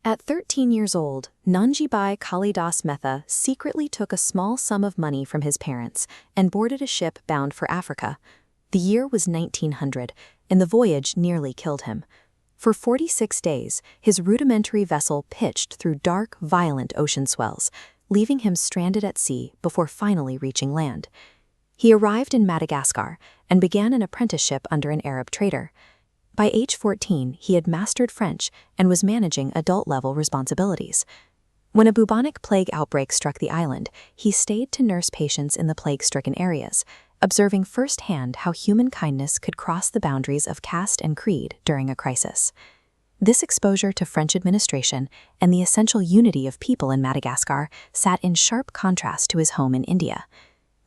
At 13 years old, Nanjibai Kalidas Mehta secretly took a small sum of money from his parents and boarded a ship bound for Africa. The year was 1900, and the voyage nearly killed him. For 46 days, his rudimentary vessel pitched through dark, violent ocean swells, leaving him stranded at sea before finally reaching land. He arrived in Madagascar and began an apprenticeship under an Arab trader. By age 14, he had mastered French and was managing adult-level responsibilities. When a bubonic plague outbreak struck the island, he stayed to nurse patients in the plague-stricken areas, observing firsthand how human kindness could cross the boundaries of caste and creed during a crisis. This exposure to French administration and the essential unity of people in Madagascar sat in sharp contrast to his home in India.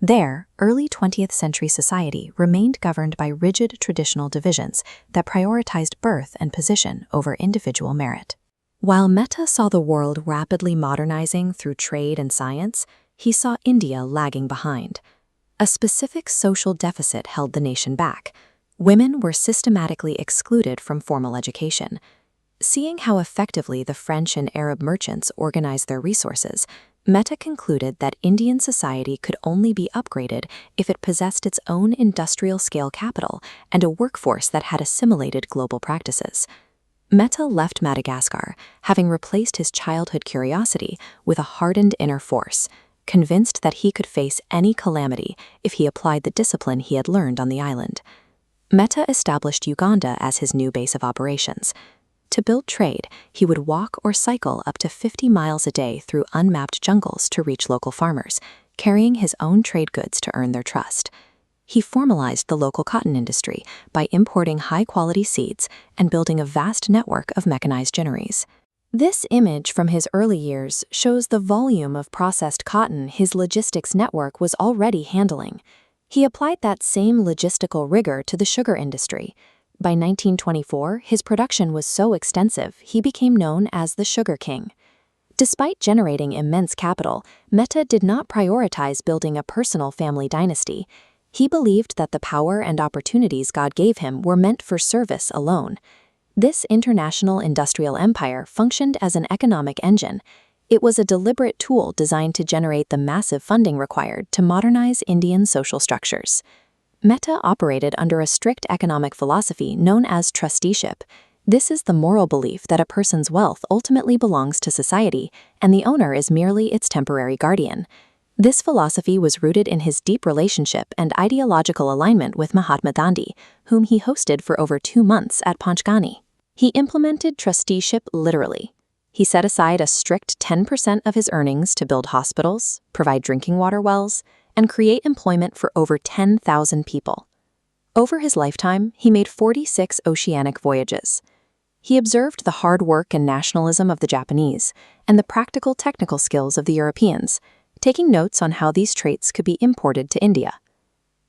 There, early 20th century society remained governed by rigid traditional divisions that prioritized birth and position over individual merit. While Mehta saw the world rapidly modernizing through trade and science, he saw India lagging behind. A specific social deficit held the nation back. Women were systematically excluded from formal education. Seeing how effectively the French and Arab merchants organized their resources, Mehta concluded that Indian society could only be upgraded if it possessed its own industrial-scale capital and a workforce that had assimilated global practices. Mehta left Madagascar, having replaced his childhood curiosity with a hardened inner force, convinced that he could face any calamity if he applied the discipline he had learned on the island. Mehta established Uganda as his new base of operations. To build trade, he would walk or cycle up to 50 miles a day through unmapped jungles to reach local farmers, carrying his own trade goods to earn their trust. He formalized the local cotton industry by importing high-quality seeds and building a vast network of mechanized ginneries. This image from his early years shows the volume of processed cotton his logistics network was already handling. He applied that same logistical rigor to the sugar industry. By 1924, his production was so extensive, he became known as the Sugar King. Despite generating immense capital, Mehta did not prioritize building a personal family dynasty. He believed that the power and opportunities God gave him were meant for service alone. This international industrial empire functioned as an economic engine. It was a deliberate tool designed to generate the massive funding required to modernize Indian social structures. Mehta operated under a strict economic philosophy known as trusteeship. This is the moral belief that a person's wealth ultimately belongs to society, and the owner is merely its temporary guardian. This philosophy was rooted in his deep relationship and ideological alignment with Mahatma Gandhi, whom he hosted for over 2 months at Panchgani. He implemented trusteeship literally. He set aside a strict 10% of his earnings to build hospitals, provide drinking water wells, and create employment for over 10,000 people. Over his lifetime, he made 46 oceanic voyages. He observed the hard work and nationalism of the Japanese and the practical technical skills of the Europeans, taking notes on how these traits could be imported to India.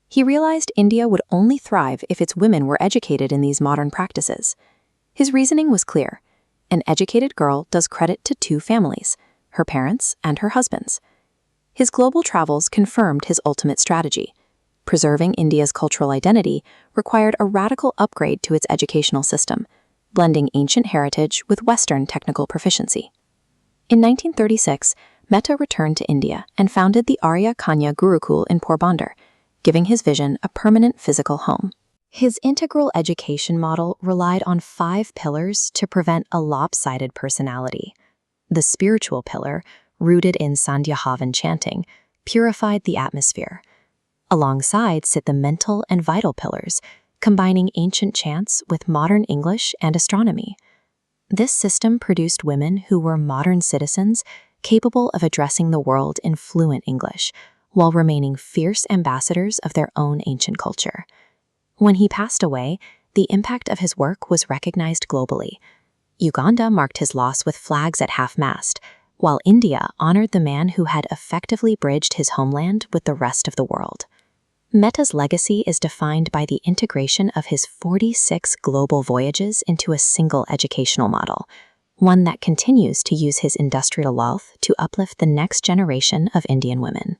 He realized India would only thrive if its women were educated in these modern practices. His reasoning was clear. An educated girl does credit to 2 families, her parents and her husband's. His global travels confirmed his ultimate strategy. Preserving India's cultural identity required a radical upgrade to its educational system, blending ancient heritage with Western technical proficiency. In 1936, Mehta returned to India and founded the Arya Kanya Gurukul in Porbandar, giving his vision a permanent physical home. His integral education model relied on 5 pillars to prevent a lopsided personality. The spiritual pillar, rooted in Sandhyahavan chanting, purified the atmosphere. Alongside sit the mental and vital pillars, combining ancient chants with modern English and astronomy. This system produced women who were modern citizens capable of addressing the world in fluent English, while remaining fierce ambassadors of their own ancient culture. When he passed away, the impact of his work was recognized globally. Uganda marked his loss with flags at half-mast, while India honored the man who had effectively bridged his homeland with the rest of the world. Mehta's legacy is defined by the integration of his 46 global voyages into a single educational model, one that continues to use his industrial wealth to uplift the next generation of Indian women.